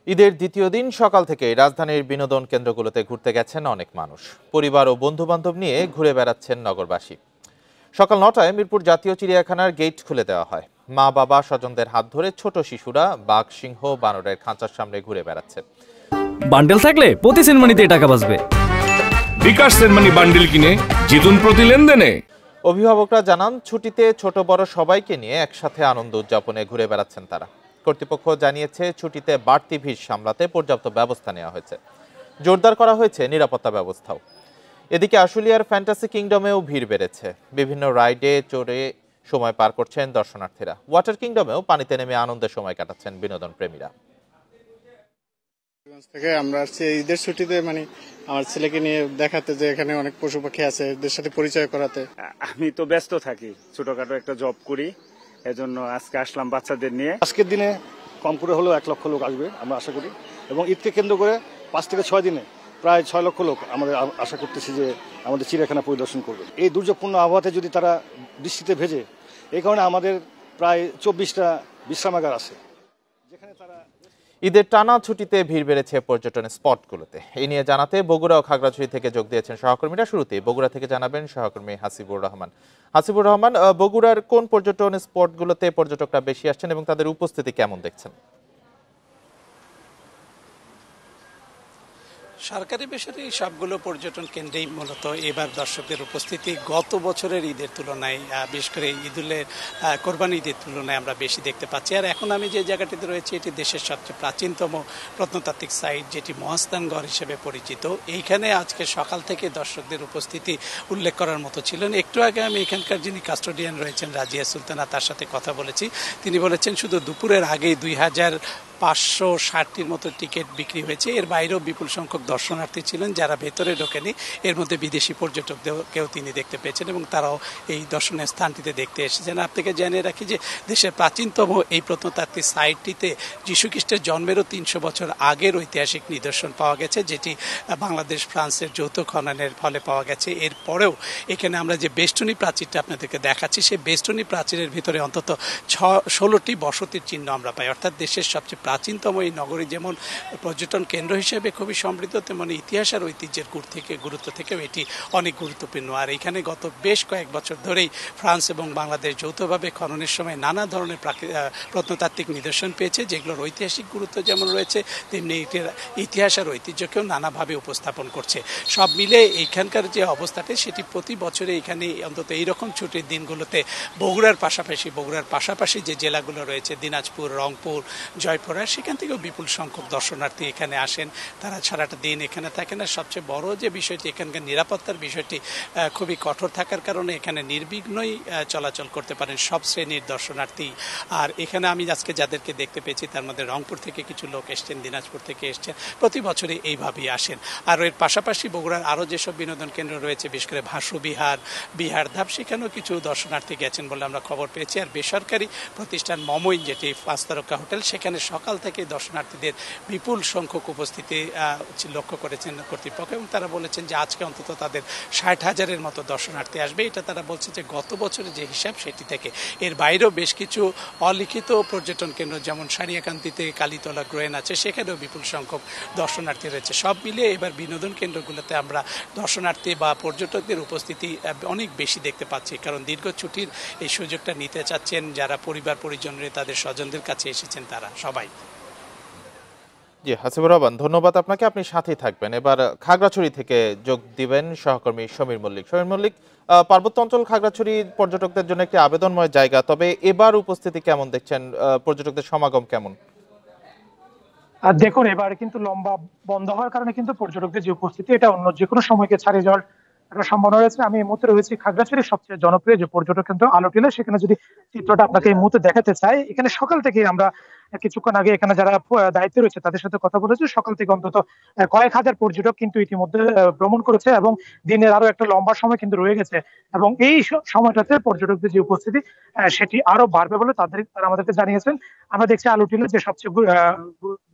ঈদের দ্বিতীয় দিন সকাল থেকে রাজধানীর বিনোদন কেন্দ্রগুলোতে ঘুরতে গেছেন অনেক মানুষ। পরিবার ও বন্ধু বান্ধব নিয়ে ঘুরে বেড়াচ্ছেন নগরবাসী। সকাল ৯টায় মিরপুর জাতীয় চিড়িয়াখানার গেট খুলে দেওয়া হয়। মা বাবা স্বজনদের হাত ধরে ছোট শিশুরা বাঘ, সিংহ, বানরের খাঁচার সামনে ঘুরে বেড়াচ্ছে। বান্ডেল থাকলে প্রতি সেনমানিতে টাকা বাঁচবে। বিকাশ সেনমানি বান্ডেল কিনে জিতুন প্রতি লেনদেনে। অভিভাবকরা জানান, ছুটিতে ছোট বড় সবাইকে নিয়ে একসাথে আনন্দ উদযাপনে ঘুরে বেড়াচ্ছেন তারা। কর্তৃপক্ষ জানিয়েছে, ছুটিতে বাড়তি ভিড় সামলাতে পর্যাপ্ত ব্যবস্থা নেওয়া হয়েছে। জোরদার করা হয়েছে নিরাপত্তা ব্যবস্থাও। এদিকে আশুলিয়ার ফ্যান্টাসি কিংডমেও ভিড় বেড়েছে। বিভিন্ন রাইডে চড়ে সময় পার করছেন দর্শনার্থীরা। ওয়াটার কিংডমেও পানিতে নেমে আনন্দের সময় কাটাচ্ছেন বিনোদন প্রেমীরা। থেকে আমরা আসছি ঈদের ছুটিতে, আমার ছেলেকে নিয়ে দেখাতে যে এখানে অনেক পশু পাখি আছে, এদের সাথে পরিচয় করাতে। আমি তো ব্যস্ত থাকি, ছোটখাটো একটা জব করি, এজন্য আজকে আসলাম বাচ্চাদের নিয়ে। আজকের দিনে কম করে হলেও 1 লক্ষ লোক আসবে আমরা আশা করি, এবং ঈদকে কেন্দ্র করে 5 থেকে 6 দিনে প্রায় 6 লক্ষ লোক আমাদের আশা করতেছি যে আমাদের চিড়িয়াখানা পরিদর্শন করবে। এই দুর্যোগপূর্ণ আবহাওয়াতে যদি তারা বৃষ্টিতে ভেজে, এই কারণে আমাদের প্রায় 24টা বিশ্রামাগার আছে, যেখানে তারা ঈদের টানা ছুটিতে ভিড় বেড়েছে পর্যটন স্পটগুলোতে। এই নিয়ে জানাতে বগুড়া ও খাগড়াছড়ি থেকে যোগ দিয়েছেন সহকর্মীরা। শুরুতেই বগুড়া থেকে জানাবেন সহকর্মী হাসিবুর রহমান। হাসিবুর রহমান, বগুড়ার কোন পর্যটন স্পটগুলোতে পর্যটকরা বেশি আসছেন এবং তাদের উপস্থিতি কেমন দেখছেন? সরকারি বেসরকারি সবগুলো পর্যটন কেন্দ্রেই মূলত এবার দর্শকদের উপস্থিতি গত বছরের ঈদের তুলনায়, বিশেষ করে ঈদুলের কোরবানি ঈদের তুলনায় আমরা বেশি দেখতে পাচ্ছি। আর এখন আমি যে জায়গাটিতে রয়েছি, এটি দেশের সবচেয়ে প্রাচীনতম প্রত্নতাত্ত্বিক সাইট, যেটি মহাস্থানগড় হিসেবে পরিচিত। এইখানে আজকে সকাল থেকে দর্শকদের উপস্থিতি উল্লেখ করার মতো ছিল। একটু আগে আমি এখানকার যিনি কাস্টোডিয়ান রয়েছেন রাজিয়া সুলতানা, তার সাথে কথা বলেছি। তিনি বলেছেন শুধু দুপুরের আগেই 2560টির মতো টিকিট বিক্রি হয়েছে। এর বাইরেও বিপুল সংখ্যক দর্শনার্থী ছিলেন যারা ভেতরে ঢোকেনি। এর মধ্যে বিদেশি পর্যটকদেরকেও তিনি দেখতে পেয়েছেন এবং তারাও এই দর্শনীয় স্থানটিতে দেখতে এসেছেন। আপনাকে জানিয়ে রাখি যে দেশের প্রাচীনতম এই প্রত্নতাত্ত্বিক সাইটটিতে যীশুখ্রিস্টের জন্মেরও 300 বছর আগের ঐতিহাসিক নিদর্শন পাওয়া গেছে, যেটি বাংলাদেশ ফ্রান্সের যৌথ খননের ফলে পাওয়া গেছে। এরপরেও এখানে আমরা যে বেষ্টনী প্রাচীরটা আপনাদেরকে দেখাচ্ছি, সেই বেষ্টনী প্রাচীরের ভিতরে অন্তত 16টি বসতির চিহ্ন আমরা পাই। অর্থাৎ দেশের সবচেয়ে প্রাচীনতম এই নগরী যেমন পর্যটন কেন্দ্র হিসেবে খুবই সমৃদ্ধ, তেমন ইতিহাস আর ঐতিহ্যের গুরুত্ব থেকেও এটি অনেক গুরুত্বপূর্ণ। আর এখানে গত বেশ কয়েক বছর ধরেই ফ্রান্স এবং বাংলাদেশ যৌথভাবে খননের সময় নানা ধরনের প্রত্নতাত্ত্বিক নিদর্শন পেয়েছে, যেগুলোর ঐতিহাসিক গুরুত্ব যেমন রয়েছে, তেমনি এটির ইতিহাস আর ঐতিহ্যকেও নানাভাবে উপস্থাপন করছে। সব মিলে এইখানকার যে অবস্থাটা, সেটি প্রতি বছরে এখানে অন্তত এইরকম ছুটির দিনগুলোতে বগুড়ার পাশাপাশি যে জেলাগুলো রয়েছে, দিনাজপুর, রংপুর, জয়পুরা, সেখান থেকেও বিপুল সংখ্যক দর্শনার্থী এখানে আসেন। তারা সারাটা দিন এখানে থাকেন। আর সবচেয়ে বড় যে বিষয়টি, এখানকার নিরাপত্তার বিষয়টি খুবই কঠোর থাকার কারণে এখানে নির্বিঘ্নই চলাচল করতে পারেন সব শ্রেণীর দর্শনার্থী। আর এখানে আমি আজকে যাদেরকে দেখতে পেয়েছি, তার মধ্যে রংপুর থেকে কিছু লোক এসছেন, দিনাজপুর থেকে এসছেন, প্রতি বছরই এইভাবেই আসেন। আর এর পাশাপাশি বগুড়ার আরও যেসব বিনোদন কেন্দ্র রয়েছে, বিশেষ করে ভাসু বিহার, বিহার ধাপ, সেখানেও কিছু দর্শনার্থী গেছেন বলে আমরা খবর পেয়েছি। আর বেসরকারি প্রতিষ্ঠান মমইন, যেটি 5 তারকা হোটেল, সেখানে সকাল থেকে দর্শনার্থীদের বিপুল সংখ্যক উপস্থিতি লক্ষ্য করেছেন কর্তৃপক্ষ, এবং তারা বলেছেন যে আজকে অন্তত তাদের 60,000-এর মতো দর্শনার্থী আসবে। এটা তারা বলছে যে গত বছরের যে হিসাব, সেটি থেকে। এর বাইরেও বেশ কিছু অলিখিত পর্যটন কেন্দ্র, যেমন সারিয়াকান্তিতে কালীতলা গ্রোয়েন আছে, সেখানেও বিপুল সংখ্যক দর্শনার্থী রয়েছে। সব মিলিয়ে এবার বিনোদন কেন্দ্রগুলোতে আমরা দর্শনার্থী বা পর্যটকদের উপস্থিতি অনেক বেশি দেখতে পাচ্ছি, কারণ দীর্ঘ ছুটির এই সুযোগটা নিতে চাচ্ছেন যারা পরিবার পরিজনের, তাদের স্বজনদের কাছে এসেছেন, তারা সবাই। জি, হাসিবুর রহমান, ধন্যবাদ আপনাকে। আপনি সাথেই থাকবেন। এবার খাগড়াছড়ি থেকে যোগ দিবেন সহকর্মী সমীর মল্লিক। সমীর মল্লিক, পার্বত্য অঞ্চল খাগড়াছড়ি পর্যটকদের জন্য একটি আবেদনময় জায়গা, তবে এবার উপস্থিতি কেমন দেখছেন? পর্যটকদের সমাগম কেমন? দেখুন, এবার কিন্তু লম্বা বন্ধ হওয়ার কারণে কিন্তু পর্যটকদের যে উপস্থিতি, এটা অন্য যে কোনো সময়কে ছাড়িয়ে যাওয়ার একটা সম্ভাবনা রয়েছে। আমি এই মুহূর্তে রয়েছি খাগড়াছড়ির সবচেয়ে জনপ্রিয় যে পর্যটক কেন্দ্র আলোটিলা, সেখানে যদি চিত্রটা আপনাকে এই মুহূর্তে দেখাতে চাই, এখানে সকাল থেকে আমরা কিছুক্ষণ আগে এখানে যারা দায়িত্বে রয়েছে তাদের সাথে কথা বলেছি। সকাল থেকে অন্তত কয়েক হাজার পর্যটক কিন্তু ইতিমধ্যে ভ্রমণ করেছে, এবং দিনের আরো একটা লম্বা সময় কিন্তু রয়ে গেছে, এবং এই সময়টাতে পর্যটকদের যে উপস্থিতি সেটি আরো বাড়বে বলে তারা আমাদেরকে জানিয়েছেন। আমরা দেখছি আলোটিলা যে সবচেয়ে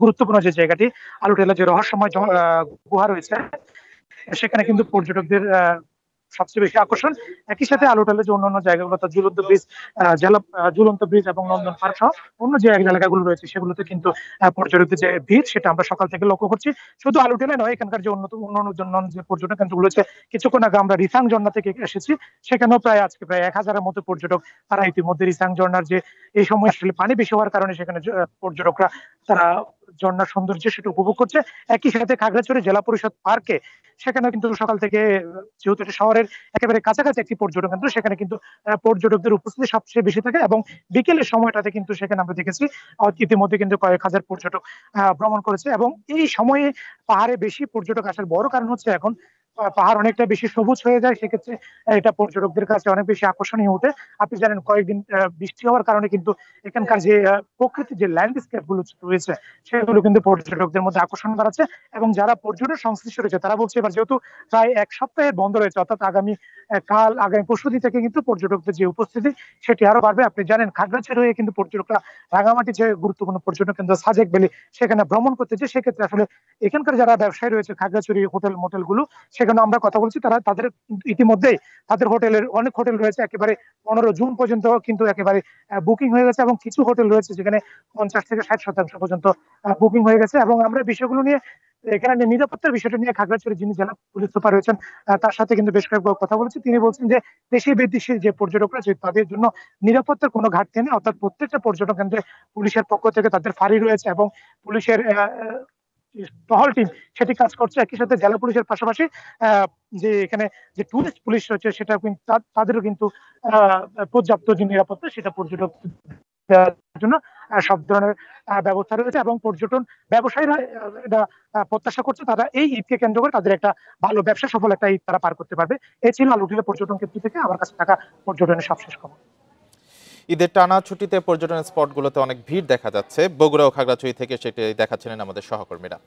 গুরুত্বপূর্ণ যে জায়গাটি, আলোটিলা যে রহস্যময় গুহা রয়েছে, সেখানে কিন্তু পর্যটকদের সবচেয়ে বেশি আকর্ষণ। একই সাথে আলো হোটেলের যে অন্যান্য জায়গাগুলো, ঝুলন্ত ব্রিজ, ঝুলন্ত ব্রিজ এবং নন্দন পার্ক সহ অন্য যে জায়গাগুলো রয়েছে সেগুলোতে কিন্তু পর্যটকদের যে ভিড় সেটা আমরা সকাল থেকে লক্ষ্য করছি। শুধু আলো হোটেলে নয়, এখানকার যে অন্যান্য যে পর্যটন কেন্দ্রগুলো রয়েছে, কিছুক্ষণ আগে আমরা রিসাং ঝর্ণা থেকে এসেছি, সেখানেও আজকে প্রায় 1000-এর মতো পর্যটক তারা ইতিমধ্যে রিসাং ঝর্ণার যে এই সময় আসলে পানি বেশি হওয়ার কারণে সেখানে পর্যটকরা তারা ঝর্ণার সৌন্দর্য সেটা উপভোগ করছে। একই সাথে খাগড়াছড়ি জেলা পরিষদ পার্কে সেখানে কিন্তু সকাল থেকে, যেহেতু এটা শহরের একেবারে কাছাকাছি একটি পর্যটন কেন্দ্র, সেখানে কিন্তু পর্যটকদের উপস্থিতি সবচেয়ে বেশি থাকে এবং বিকেলের সময়টাতে কিন্তু সেখানে আমরা দেখেছি ইতিমধ্যে কিন্তু কয়েক হাজার পর্যটক ভ্রমণ করেছে। এবং এই সময়ে পাহাড়ে বেশি পর্যটক আসার বড় কারণ হচ্ছে এখন পাহাড় অনেকটা বেশি সবুজ হয়ে যায়, সেক্ষেত্রে এটা পর্যটকদের কাছে অনেক বেশি আকর্ষণীয় ওঠে। আপনি জানেন কয়েকদিন বৃষ্টি হওয়ার কারণে কিন্তু এখানকার যে প্রকৃতির যে ল্যান্ডস্কেপ গুলো রয়েছে সেগুলো কিন্তু পর্যটকদের মধ্যে আকর্ষণ বাড়াচ্ছে। এবং যারা পর্যটন সংশ্লিষ্ট রয়েছে তারা বলছে এবার যেহেতু প্রায় এক সপ্তাহের বন্ধ রয়েছে, অর্থাৎ আগামী পরশুদিন থেকে কিন্তু পর্যটকদের যে উপস্থিতি সেটি আরো বাড়বে। আপনি জানেন খাগড়াছড়ি হয়ে কিন্তু পর্যটকরা রাঙামাটি যে গুরুত্বপূর্ণ পর্যটন কেন্দ্র সাজেক ভ্যালি সেখানে ভ্রমণ করতে চায়। সেক্ষেত্রে আসলে এখানকার যারা ব্যবসায়ী রয়েছে খাগড়াছড়ি হোটেল মোটেল গুলো, সেখানে আমরা কথা বলছি, তাদের ইতিমধ্যেই তাদের অনেক হোটেল রয়েছে একেবারে 15 জুন পর্যন্ত কিন্তু একেবারে বুকিং হয়ে গেছে এবং কিছু হোটেল রয়েছে যেখানে 50 থেকে 60% পর্যন্ত বুকিং হয়ে গেছে। এবং আমরা বিষয়গুলো নিয়ে এখানে নিরাপত্তার বিষয়টা নিয়ে খাগড়াছড়ি যিনি জেলা পুলিশ সুপার রয়েছেন তার সাথে কিন্তু বেশ কয়েকবার কথা বলেছি। তিনি বলছেন যে দেশি বিদেশি যে পর্যটকরা তাদের জন্য নিরাপত্তার কোনো ঘাটতি নেই, অর্থাৎ প্রত্যেকটা পর্যটন কেন্দ্রে পুলিশের পক্ষ থেকে তাদের ফাঁড়ি রয়েছে এবং পুলিশের টহল টিম সেটি কাজ করছে। একই সাথে জেলা পুলিশের পাশাপাশি যে এখানে যে টুরিস্ট পুলিশ রয়েছে সেটা কিন্তু তাদেরও কিন্তু পর্যাপ্ত যে নিরাপত্তা সেটা পর্যটক জন্য সব ধরনের ব্যবস্থা রয়েছে। এবং পর্যটন ব্যবসায়ীরা এটা প্রত্যাশা করছে তারা এই ঈদকে কেন্দ্র করে তাদের একটা ভালো ব্যবসা সফল একটা ঈদ তারা পার করতে পারবে। এই ছিল আলো হোটেলের পর্যটন কেন্দ্র থেকে আমার কাছে থাকা পর্যটনের সবশেষ খবর। ঈদের টানা ছুটিতে পর্যটন স্পটগুলোতে অনেক ভিড় দেখা যাচ্ছে। বগুড়া ও খাগড়াছড়ি থেকে সেটি দেখাচ্ছিলেন আমাদের সহকর্মীরা।